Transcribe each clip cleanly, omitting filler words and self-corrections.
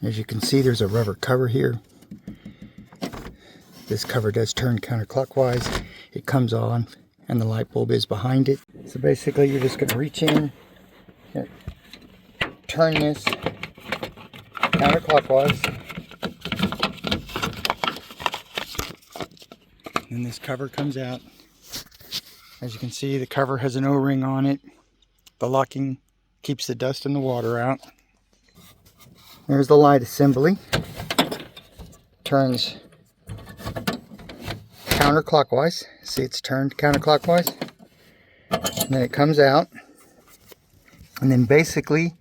As you can see, there's a rubber cover here. This cover does turn counterclockwise. It comes on and the light bulb is behind it. So basically you're just going to reach in, turn this counterclockwise, and this cover comes out. As you can see, the cover has an O-ring on it. The locking keeps the dust and the water out. There's the light assembly. Turns counterclockwise. See, it's turned counterclockwise. And then it comes out. And then basically,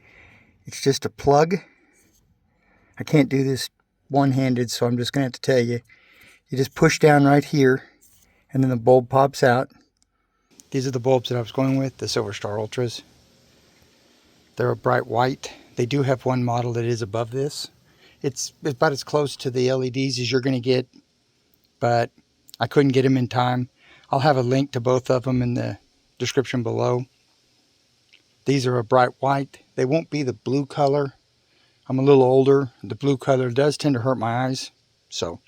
it's just a plug. I can't do this one-handed, so I'm just going to have to tell you. You just push down right here, and then the bulb pops out. These are the bulbs that I was going with, the Silver Star Ultras. They're a bright white. They do have one model that is above this. It's about as close to the LEDs as you're going to get, but I couldn't get them in time. I'll have a link to both of them in the description below. These are a bright white. They won't be the blue color. I'm a little older. The blue color does tend to hurt my eyes. So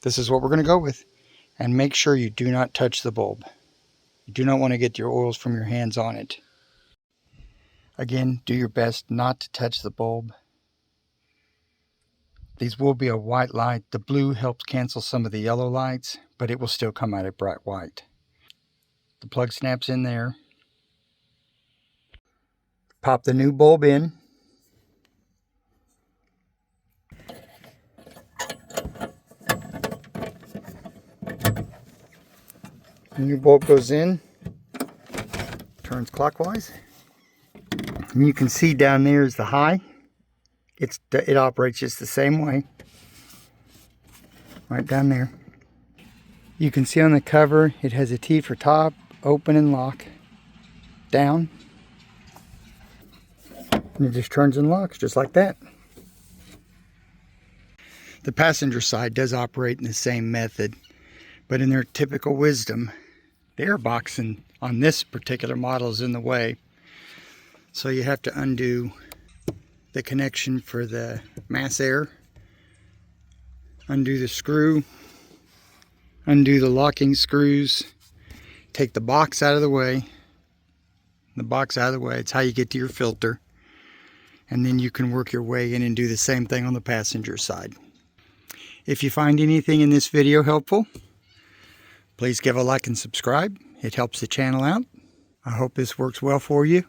this is what we're going to go with. And make sure you do not touch the bulb. You do not want to get your oils from your hands on it. Again, do your best not to touch the bulb. These will be a white light. The blue helps cancel some of the yellow lights, but it will still come out a bright white. The plug snaps in there. Pop the new bulb in. The new bulb goes in, turns clockwise. And you can see down there is the high. It operates just the same way. Right down there. You can see on the cover it has a T for top, open and lock. Down. And it just turns and locks just like that. The passenger side does operate in the same method, but in their typical wisdom, the airbox on this particular model is in the way. So you have to undo the connection for the mass air, undo the screw, undo the locking screws, take the box out of the way. The box out of the way, it's how you get to your filter. And then you can work your way in and do the same thing on the passenger side. If you find anything in this video helpful, please give a like and subscribe. It helps the channel out. I hope this works well for you.